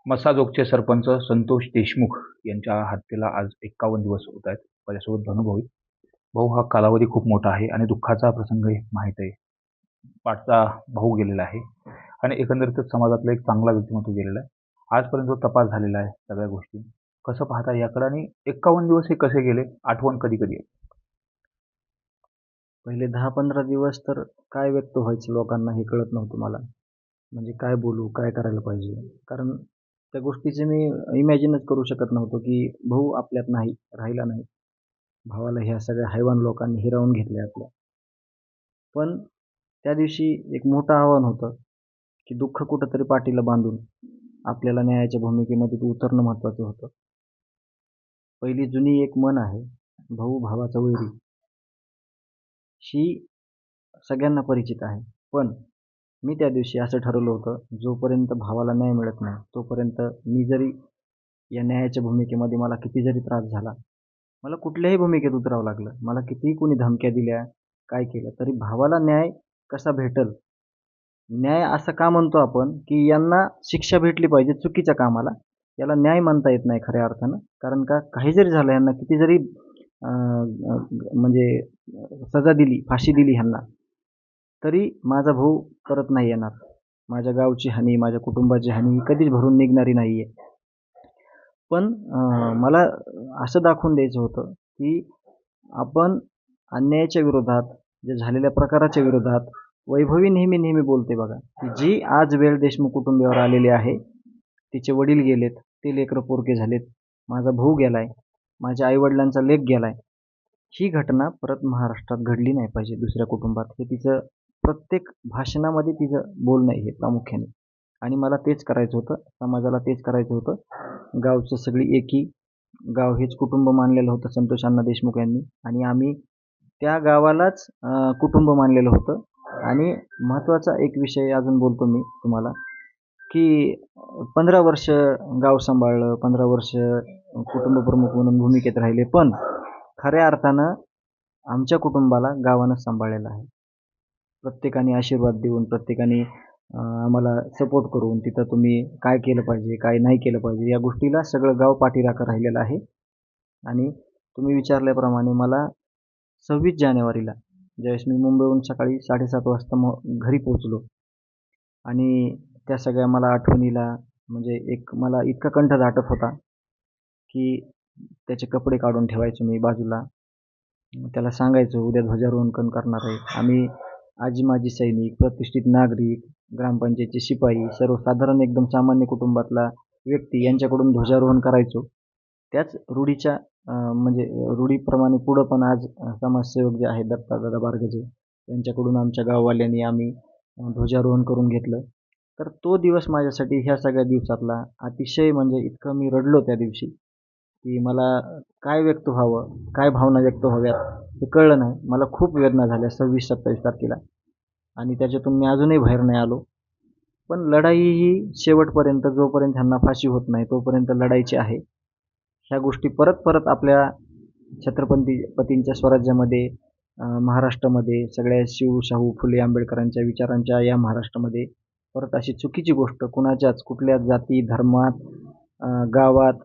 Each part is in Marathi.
मसाजोगचे सरपंच संतोष देशमुख यांच्या हत्येला आज 51 दिवस होत आहेत. माझ्यासोबत धनुभाऊ आहेत. भाऊ, हा कालावधी खूप मोठा आहे आणि दुःखाचा प्रसंग आहे, माहीत आहे. पाठचा भाऊ गेलेला आहे आणि एकंदरीतच समाजातला एक चांगला व्यक्तिमत्व गेलेला आहे. आजपर्यंत जो तपास झालेला आहे सगळ्या गोष्टी, कसं पाहता याकडे आणि 51 दिवस हे कसे गेले? आठवण कधी-कधी येते. पहिले 10-15 दिवस तर काय व्यक्त व्हायचं लोकांना हे कळत नव्हतं मला. म्हणजे काय बोलू, काय करायला पाहिजे? कारण त्या गोष्टीचे मी इमॅजिनच करू शकत नव्हतो, की भाऊ आपल्यात नाही, राहिला नाही. भावाला ह्या सगळ्या हैवान लोकांनी हिरावून घेतलंय आपलं. पण त्या दिवशी एक मोठं आव्हान होतं, की दुःख कुठेतरी पाठीला बांधून आपल्याला न्यायाच्या भूमिकेमध्ये उतरणं महत्त्वाचं होतं. पहिली जुनी एक म्हण आहे, भाऊ भावाचा वैरी. ही सगळ्यांना परिचित आहे. पण मी त्या दिवशी असं ठरवलं होतं, जोपर्यंत भावाला न्याय मिळत नाही, तोपर्यंत मी जरी या न्यायाच्या भूमिकेमध्ये मला किती जरी त्रास झाला, मला कुठल्याही भूमिकेत उतरावं लागलं, मला कितीही कोणी धमक्या दिल्या, काय केलं, तरी भावाला न्याय कसा भेटेल? न्याय असं का म्हणतो आपण, की यांना शिक्षा भेटली पाहिजे चुकीच्या कामाला. याला न्याय म्हणता येत नाही खऱ्या अर्थानं. कारण का काही जरी झालं, यांना किती जरी म्हणजे सजा दिली, फाशी दिली ह्यांना, तरी माझा भाऊ परत नाही येणार. माझ्या गावची हानी, माझ्या कुटुंबाची हानी कधीच भरून निघणारी नाही आहे. पण मला असं दाखवून द्यायचं होतं, की आपण अन्यायाच्या विरोधात, जे झालेल्या प्रकाराच्या विरोधात वैभवी नेहमी बोलते बघा, की जी आज वेळ देशमुख कुटुंबावर आलेली आहे, तिचे वडील गेलेत, ते लेकरं पोरके झालेत, माझा भाऊ गेलाय, माझ्या आईवडिलांचा लेक गेलाय. ही घटना परत महाराष्ट्रात घडली नाही पाहिजे दुसऱ्या कुटुंबात. हे तिचं प्रत्येक भाषणामध्ये तिचं बोलणं आहे हे प्रामुख्याने. आणि मला तेच करायचं होतं, समाजाला तेच करायचं होतं. गावचं सगळी एकी, गाव हेच कुटुंब मानलेलं होतं संतोष अण्णा देशमुख यांनी आणि आम्ही त्या गावालाच कुटुंब मानलेलं होतं. आणि महत्त्वाचा एक विषय अजून बोलतो मी तुम्हाला, की 15 वर्ष गाव सांभाळलं, 15 वर्ष कुटुंबप्रमुख म्हणून भूमिकेत राहिले. पण खऱ्या अर्थानं आमच्या कुटुंबाला गावानं सांभाळलेलं आहे. प्रत्येकाने आशीर्वाद देऊन, प्रत्येकाने आम्हाला सपोर्ट करून, तिथं तुम्ही काय केलं पाहिजे, काय नाही केलं पाहिजे, या गोष्टीला सगळं गाव पाठीराखं राहिलेलं आहे. आणि तुम्ही विचारल्याप्रमाणे मला 26 जानेवारीला ज्यावेळेस मी मुंबईहून सकाळी 7:30 वाजता घरी पोहोचलो आणि त्या सगळ्या मला आठवणीला म्हणजे एक मला इतका कंठ दाटत होता, की त्याचे कपडे काढून ठेवायचो मी बाजूला. त्याला सांगायचो, उद्या ध्वजारोहण करणार आहे. आम्ही आजी-माजी सैनिक, प्रतिष्ठित नागरिक, ग्रामपंचायतचे शिपाई, सर्वसाधारण एकदम सामान्य कुटुंबातला व्यक्ती यांच्याकडून ध्वजारोहण करायचो. त्याच रूढीच्या म्हणजे रूढीप्रमाणे पुढं पण आज समाजसेवक जे आहेत दत्तादादा बारगजे यांच्याकडून आमच्या गाववाल्यांनी आम्ही ध्वजारोहण करून घेतलं. तर तो दिवस माझ्यासाठी ह्या सगळ्या दिवसातला अतिशय म्हणजे इतकं मी रडलो त्या दिवशी, की मला काय व्यक्त व्हावं, काय भावना व्यक्त व्हाव्यात हे कळलं नाही. मला खूप वेदना झाल्या 26-27 तारखेला आणि त्याच्यातून मी अजूनही बाहेर नाही आलो. पण लढाई ही शेवटपर्यंत जोपर्यंत ह्यांना फाशी होत नाही तोपर्यंत लढायची आहे. ह्या गोष्टी परत आपल्या छत्रपतींच्या स्वराज्यामध्ये, महाराष्ट्रामध्ये सगळ्या शिव, शाहू, फुले, आंबेडकरांच्या विचारांच्या या महाराष्ट्रामध्ये परत अशी चुकीची गोष्ट कुणाच्याच कुठल्याच जाती, धर्मात, गावात,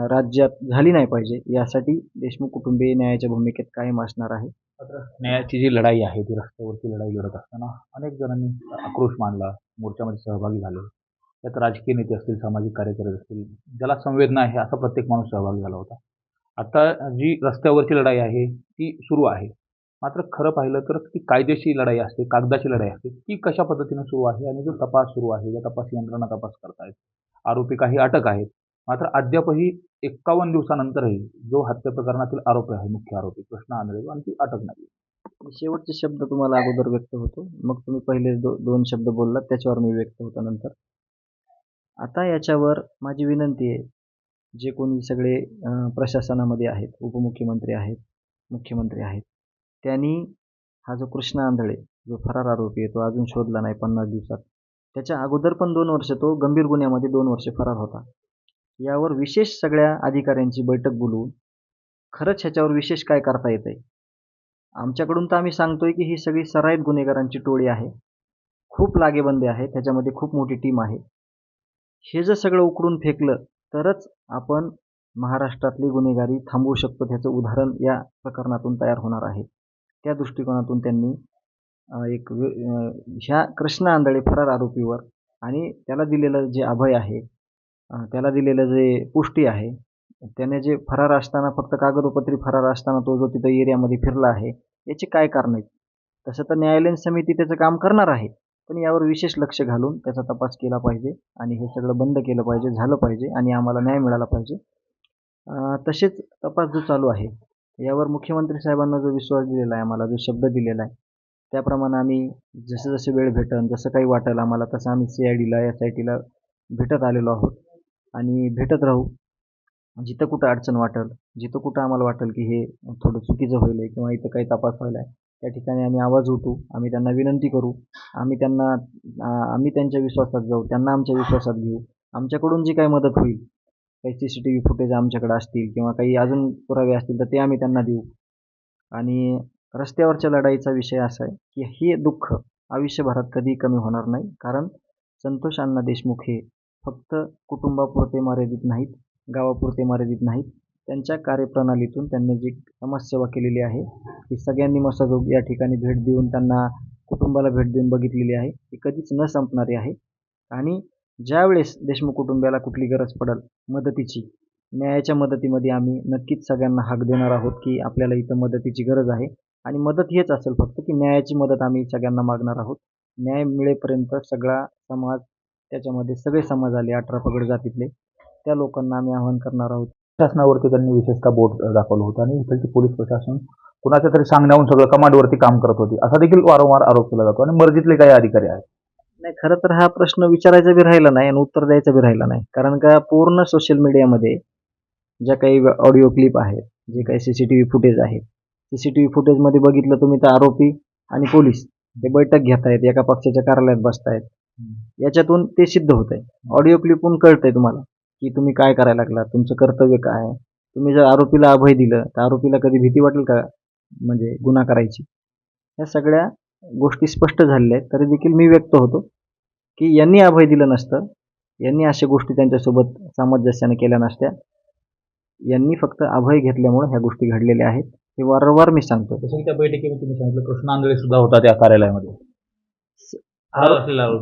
राज्यात झाली नाही पाहिजे. यासाठी देशमुख कुटुंबीय न्यायाच्या भूमिकेत कायम असणार आहे. मात्र न्यायाची जी लढाई आहे, ती रस्त्यावरची लढाई लढत असताना अनेक जणांनी आक्रोश मांडला, मोर्चामध्ये सहभागी झाले. त्यात राजकीय नेते असतील, सामाजिक कार्यकर्ते असतील, ज्याला संवेदना आहे असा प्रत्येक माणूस सहभागी झाला होता. आता जी रस्त्यावरची लढाई आहे ती सुरू आहे. मात्र खरं पाहिलं तर ती कायदेशीर लढाई असते, कागदाची लढाई असते. ती कशा पद्धतीनं सुरू आहे आणि जो तपास सुरू आहे, ज्या तपास यंत्रणा तपास करतायत, आरोपी काही अटक आहेत. मात्र अद्यापही 51 दिवसानंतरही जो हत्या प्रकरणातील आरोपी आहे, मुख्य आरोपी कृष्णा आंधळे, आणखी अटक नाही. शेवटचे शब्द तुम्हाला अगोदर व्यक्त होतो. मग तुम्ही पहिले 2 शब्द बोललात त्याच्यावर मी व्यक्त होतो नंतर. आता याच्यावर माझी विनंती आहे, जे कोणी सगळे प्रशासनामध्ये आहेत, उपमुख्यमंत्री आहेत, मुख्यमंत्री आहेत, त्यांनी हा जो कृष्णा आंधळे जो फरार आरोपी आहे तो अजून शोधला नाही 50 दिवसात. त्याच्या अगोदर पण 2 वर्ष तो गंभीर गुन्ह्यामध्ये 2 वर्ष फरार होता. यावर विशेष सगळ्या अधिकाऱ्यांची बैठक बोलवून खरंच ह्याच्यावर विशेष काय करता येतंय? आमच्याकडून तर आम्ही सांगतोय, की ही सगळी सराईत गुन्हेगारांची टोळी आहे. खूप लागेबंदे आहेत. त्याच्यामध्ये खूप मोठी टीम आहे. हे जर सगळं उकडून फेकलं तरच आपण महाराष्ट्रातली गुन्हेगारी थांबवू शकतो. त्याचं उदाहरण या प्रकरणातून तयार होणार आहे. त्या दृष्टिकोनातून त्यांनी ह्या कृष्णा आंधळे फरार आरोपीवर आणि त्याला दिलेलं जे अभय आहे, त्याला दिलेलं जे पुष्टी आहे, त्याने जे फरार असताना फक्त कागदोपत्री फरार असताना तो जो तिथं एरियामध्ये फिरला आहे, याची काय कारणं आहेत? तसं तर न्यायालयीन समिती त्याचं काम करणार आहे. पण यावर विशेष लक्ष घालून त्याचा तपास केला पाहिजे आणि हे सगळं बंद केलं पाहिजे, झालं पाहिजे आणि आम्हाला न्याय मिळाला पाहिजे. तसेच तपास जो चालू आहे, यावर मुख्यमंत्री साहेबांना जो विश्वास दिलेला आहे आम्हाला, जो शब्द दिलेला आहे, त्याप्रमाणे आम्ही जसे वेळ भेटेल, जसं काही वाटेल आम्हाला, तसं आम्ही CIDला, SITला भेटत आलेलो आहोत आणि भेटत राहू. जिथं कुठं अडचण वाटेल, जिथं कुठं आम्हाला वाटेल की हे थोडं चुकीचं होईल आहे किंवा इथं काही तपास व्हायला आहे, त्या ठिकाणी आम्ही आवाज उठवू, आम्ही त्यांना विनंती करू, आम्ही त्यांच्या विश्वासात जाऊ, त्यांना आमच्या विश्वासात घेऊ. आमच्याकडून जी काही मदत होईल, काही CCTV फुटेज आमच्याकडे असतील किंवा काही अजून पुरावे असतील तर ते आम्ही त्यांना देऊ. आणि रस्त्यावरच्या लढाईचा विषय असा आहे की हे दुःख आयुष्यभरात कधी कमी होणार नाही. कारण संतोष अण्णा देशमुख हे फक्त कुटुंबापुरते मर्यादित नाहीत, गावापुरते मर्यादित नाहीत. त्यांच्या कार्यप्रणालीतून त्यांनी जी समाजसेवा केलेली आहे, ती सगळ्यांनी मसाजोग या ठिकाणी भेट देऊन त्यांना कुटुंबाला भेट देऊन बघितलेली आहे. ती कधीच न संपणारी आहे. आणि ज्यावेळेस देशमुख कुटुंबाला कुठली गरज पडेल मदतीची, न्यायाच्या मदतीमध्ये आम्ही नक्कीच सगळ्यांना हाक देणार आहोत की आपल्याला इथं मदतीची गरज आहे. आणि मदत हेच असेल फक्त की न्यायाची मदत आम्ही सगळ्यांना मागणार आहोत. न्याय मिळेपर्यंत सगळा समाज, त्याच्यामध्ये सगळे समाज आले 18 पगड जातीतले, त्या लोकांना आम्ही आवाहन करणार आहोत. शासनावरती त्यांनी विशेषतः बोट दाखवलं होतं आणि इथलची पोलीस प्रशासन कुणाच्या तरी सांगण्याहून सगळं कमांडवरती काम करत होती, असा देखील वारंवार आरोप केला जातो. आणि मर्जीतले काही अधिकारी आहेत. नाही, खरं तर हा प्रश्न विचारायचा बी राहिला नाही आणि उत्तर द्यायचं बी राहिलं नाही. कारण का पूर्ण सोशल मीडियामध्ये ज्या काही ऑडिओ क्लिप आहेत, जे काही CCTV फुटेज आहे, CCTV फुटेजमध्ये बघितलं तुम्ही तर आरोपी आणि पोलीस हे बैठक घेत आहेत, एका पक्षाच्या कार्यालयात बसतायत. याच्यातून ते सिद्ध होत आहे. ऑडिओ क्लिपहून कळतंय तुम्हाला की तुम्ही काय करायला लागला, तुमचं कर्तव्य काय आहे. तुम्ही जर आरोपीला अभय दिलं तर आरोपीला कधी भीती वाटेल का म्हणजे गुन्हा करायची? या सगळ्या गोष्टी स्पष्ट झालेल्या आहेत. तरी देखील मी व्यक्त होतो की यांनी अभय दिलं नसतं, यांनी अशा गोष्टी त्यांच्यासोबत सामंजस्याने केल्या नसत्या. यांनी फक्त अभय घेतल्यामुळे ह्या गोष्टी घडलेल्या आहेत. हे वारंवार मी सांगतो. जसं की त्या बैठकीमध्ये तुम्ही सांगितलं कृष्णा आंधळे सुद्धा होता त्या कार्यालयामध्ये.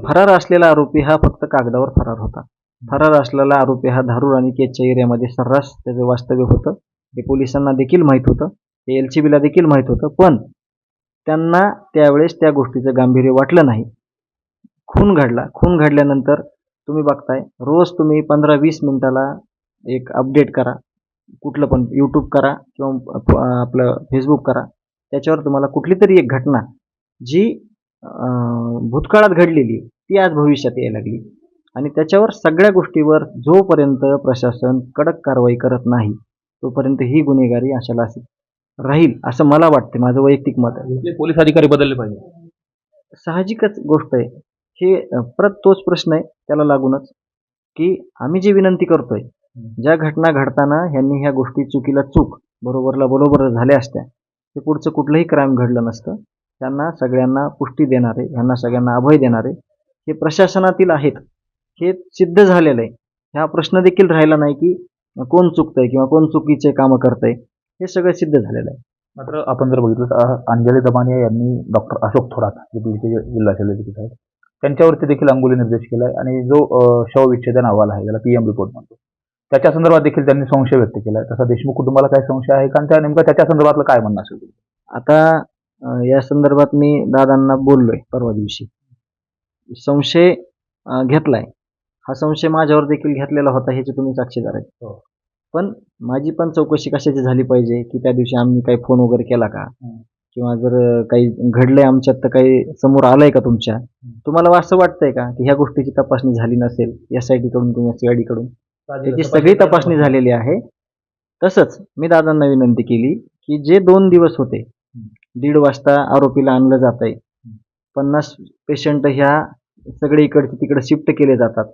फरार असलेला आरोपी हा फक्त कागदावर फरार होता. फरार असलेला आरोपी हा धारूर आणि केजच्या एरियामध्ये सर्रास त्याचं वास्तव्य होतं. हे पोलिसांना देखील माहीत होतं, हे LCBला देखील माहीत होतं. पण त्यांना त्यावेळेस त्या गोष्टीचं गांभीर्य वाटलं नाही. खून घडला. खून घडल्यानंतर तुम्ही बघताय रोज तुम्ही 15-20 मिनिटाला एक अपडेट करा, कुठलं पण YouTube करा किंवा आपलं Facebook करा. त्याच्यावर तुम्हाला कुठली तरी एक घटना जी भूतकाळात घडलेली ती आज भविष्यात यायला लागली. आणि त्याच्यावर सगळ्या गोष्टीवर जोपर्यंत प्रशासन कडक कारवाई करत नाही तोपर्यंत ही गुन्हेगारी अशाला राहील असं मला वाटते. माझं वैयक्तिक मत आहे. इथले पोलीस अधिकारी बदलले पाहिजे. साहजिकच गोष्ट आहे. हे परत तोच प्रश्न आहे त्याला लागूनच की आम्ही जी विनंती करतोय, ज्या घटना घडताना ह्यांनी ह्या गोष्टी चुकीला चूक, बरोबरला बरोबर झाल्या असत्या, ते पुढचं कुठलंही क्राईम घडलं नसतं. त्यांना सगळ्यांना पुष्टी देणारे, ह्यांना सगळ्यांना अभय देणारे हे प्रशासनातील आहेत. हे सिद्ध झालेलं आहे. हा प्रश्न देखील राहिला नाही की कोण चुकतंय किंवा कोण चुकीचे कामं करतंय. हे सगळं सिद्ध झालेलं आहे. मात्र आपण जर बघितलं तर अंजली दमानिया यांनी डॉक्टर अशोक थोरात जे बीडचे जिल्हा शल्यचिकित्सक आहेत त्यांच्यावरती देखील अंगुली निर्देश केला आहे. आणि जो शवविच्छेदन अहवाल आहे, ज्याला PM रिपोर्ट म्हणतो, त्याच्या संदर्भात देखील त्यांनी संशय व्यक्त केला आहे. तसा देशमुख कुटुंबाला काय संशय आहे का, नेमकं त्याच्या संदर्भातलं काय म्हणणं असेल? आता या संदर्भात मी दादांना बोललोय परवा दिवशी. संशय घेतलाय. हा संशय माझ्यावर देखील घेतलेला होता, ह्याची तुम्ही साक्षीदार आहे. पण माझी पण चौकशी कशाची झाली पाहिजे की त्या दिवशी आम्ही काही फोन वगैरे केला का, किंवा जर काही घडलंय आमच्यात तर काही समोर आलंय का तुमच्या, तुम्हाला असं वाटतंय का की ह्या गोष्टीची तपासणी झाली नसेल SIT कडून किंवा CID कडून? त्याची सगळी तपासणी झालेली आहे. तसंच मी दादांना विनंती केली की जे 2 दिवस होते, 1:30 वाजता आरोपीला आणलं जात आहे, 50 पेशंट ह्या सगळे इकडचे तिकडे शिफ्ट केले जातात.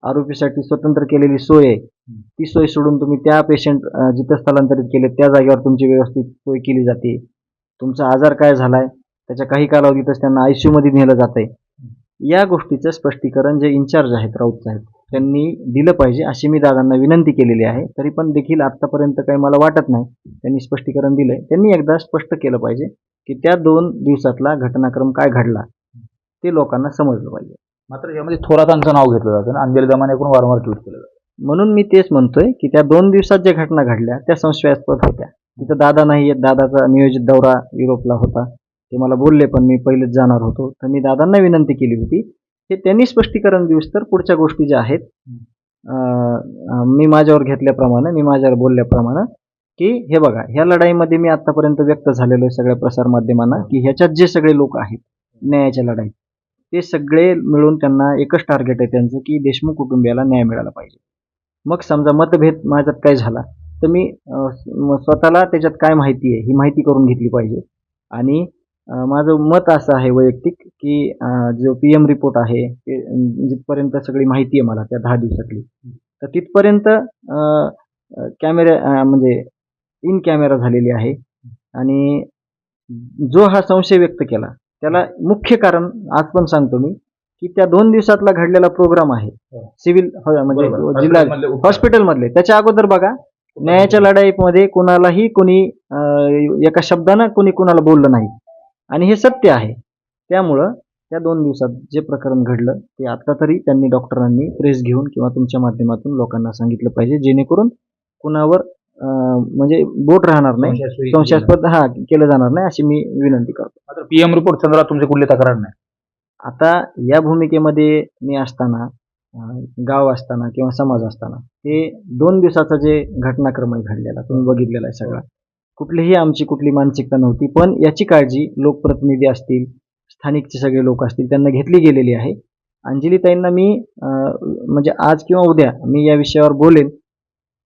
आरोपीसाठी स्वतंत्र केलेली सोय आहे, ती सोय सोडून तुम्ही त्या पेशंट जिथं स्थलांतरित केले त्या जागेवर तुमची व्यवस्थित सोय केली जाते. तुमचा आजार काय झालाय त्याच्या काही कालावधीतच त्यांना ICU मध्ये नेलं जात आहे. या गोष्टीचं स्पष्टीकरण जे इन्चार्ज आहेत राऊत साहेब त्यांनी दिलं पाहिजे अशी मी दादांना विनंती केलेली आहे. तरी पण देखील आत्तापर्यंत काही मला वाटत नाही त्यांनी स्पष्टीकरण दिलंय. त्यांनी एकदा स्पष्ट केलं पाहिजे की त्या 2 दिवसातला घटनाक्रम काय घडला ते लोकांना समजलं पाहिजे. मात्र यामध्ये थोरातांचं नाव घेतलं जातं आणि अंजली दमानेकडून वारंवार ट्विट केलं जातं. म्हणून मी तेच म्हणतोय की त्या 2 दिवसात ज्या घटना घडल्या त्या संशयास्पद होत्या. तिथं दादा नाही आहेत. दादाचा नियोजित दौरा युरोपला होता. ते मला बोलले पण मी पहिलेच जाणार होतो. तर मी दादांना विनंती केली होती की त्यांनी स्पष्टीकरण देऊस तर पुढच्या गोष्टी ज्या आहेत मी माझ्यावर घेतल्याप्रमाणे मी माझ्यावर बोलल्याप्रमाणे की हे बघा ह्या लढाईमध्ये मी आत्तापर्यंत व्यक्त झालेलो आहे सगळ्या प्रसारमाध्यमांना की ह्याच्यात जे सगळे लोक आहेत न्यायाच्या लढाईत ते सगळे मिळून त्यांना एकच टार्गेट आहे त्यांचं की देशमुख कुटुंबियाला न्याय मिळाला पाहिजे. मग समजा मतभेद माझ्यात काय झाला तर मी स्वतःला त्याच्यात काय माहिती आहे ही माहिती करून घेतली पाहिजे. आणि माझं मत असं आहे वैयक्तिक की जो PM रिपोर्ट आहे ते जिथपर्यंत सगळी माहिती आहे मला त्या 10 दिवसातली तर तिथपर्यंत म्हणजे इन कॅमेरा झालेली आहे. आणि जो हा संशय व्यक्त केला त्याला मुख्य कारण आज पण सांगतो मी की त्या 2 दिवसातला घडलेला प्रोग्राम आहे सिव्हिल म्हणजे जिल्हा हॉस्पिटलमधले. त्याच्या अगोदर बघा न्यायाच्या लढाईमध्ये कोणालाही कोणी एका शब्दानं कोणी कोणाला बोललं नाही आणि हे सत्य आहे. त्यामुळं त्या 2 दिवसात जे प्रकरण घडलं ते आता तरी त्यांनी डॉक्टरांनी प्रेस घेऊन किंवा तुमच्या माध्यमातून लोकांना सांगितलं पाहिजे जेणेकरून कुणावर म्हणजे बोट राहणार नाही संशयास्पद केलं जाणार नाही अशी मी विनंती करतो. मात्र PM रिपोर्ट संदर्भात तुमची कुठली तक्रार नाही. आता या भूमिकेमध्ये मी असताना गाव असताना किंवा समाज असताना हे 2 दिवसाचा जे घटनाक्रम आहे घडलेला तुम्ही बघितलेला आहे सगळा कुठलीही आमची कुठली मानसिकता नव्हती. पण याची काळजी लोकप्रतिनिधी असतील स्थानिकचे सगळे लोक असतील त्यांना घेतली गेलेली आहे. अंजलीताईंना मी म्हणजे आज किंवा उद्या मी या विषयावर बोलेन.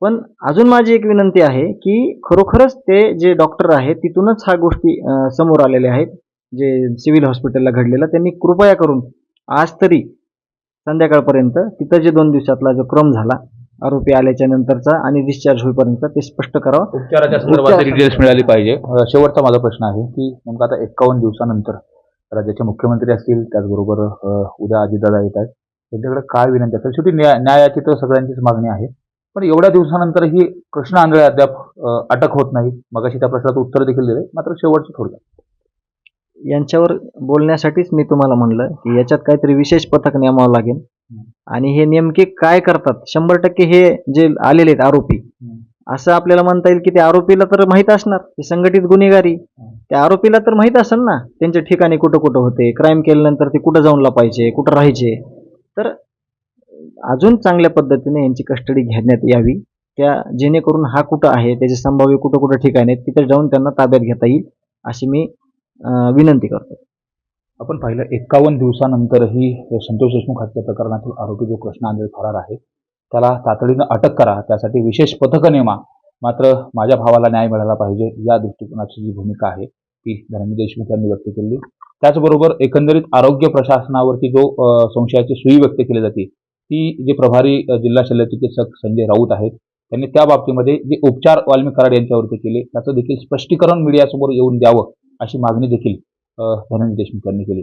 पण अजून माझी एक विनंती आहे की खरोखरच ते जे डॉक्टर आहेत तिथूनच ह्या गोष्टी समोर आलेल्या आहेत जे सिव्हिल हॉस्पिटलला घडलेलं त्यांनी कृपया करून आज तरी संध्याकाळपर्यंत तिथं जे 2 दिवसातला जो क्रम झाला आरोपी आल्याच्या नंतरचा आणि डिस्चार्ज होईपर्यंत ते स्पष्ट करावं. उपचाराच्या संदर्भात डिटेल्स मिळाली पाहिजे. शेवटचा माझा प्रश्न आहे की नेमकं आता 51 दिवसानंतर राज्याचे मुख्यमंत्री असतील त्याचबरोबर उद्या अजितदादा येत आहेत त्यांच्याकडे काय विनंती असेल. शेवटी न्यायाची तर सगळ्यांचीच मागणी आहे पण एवढ्या दिवसानंतरही कृष्ण आंधळे अद्याप अटक होत नाही. मगाशी त्या प्रश्नाचं उत्तर देखील दिले. मात्र शेवटचं थोडक्यात यांच्यावर बोलण्यासाठीच मी तुम्हाला म्हणलं की याच्यात काहीतरी विशेष पथक नेमावं लागेल आणि हे नेमके काय करतात 100% हे जे आलेले आहेत आरोपी असं आपल्याला म्हणता येईल की त्या आरोपीला तर माहीत असणार हे संघटित गुन्हेगारी त्या आरोपीला तर माहीत असेल ना त्यांच्या ठिकाणी कुठं कुठं होते क्राईम केल्यानंतर ते कुठं जाऊन लपायचे कुठं राहायचे. तर अजून चांगल्या पद्धतीने यांची कस्टडी घेण्यात यावी त्या जेणेकरून हा कुठं आहे त्याचे संभाव्य कुठं कुठं ठिकाणी आहेत तिथे जाऊन त्यांना ताब्यात घेता येईल अशी मी विनंती करतो. आपण पाहिलं 51 दिवसानंतरही संतोष देशमुख हत्या प्रकरणातील आरोपी जो कृष्ण आंधळे फरार आहे त्याला तातडीनं अटक करा त्यासाठी विशेष पथकं नेमा. मात्र माझ्या भावाला न्याय मिळाला पाहिजे या दृष्टिकोनाची जी भूमिका आहे ती धनंजय देशमुख यांनी व्यक्त केली. त्याचबरोबर एकंदरीत आरोग्य प्रशासनावरती जो संशयाची सुई व्यक्त केली जाते ती जे प्रभारी जिल्हा शल्यचिकित्सक संजय राऊत आहेत त्यांनी त्या बाबतीमध्ये जे उपचार वाल्मिक कराड यांच्यावरती केले त्याचं देखील स्पष्टीकरण मीडियासमोर येऊन द्यावं अशी मागणी देखील धनंजय देशमुख यांनी केली.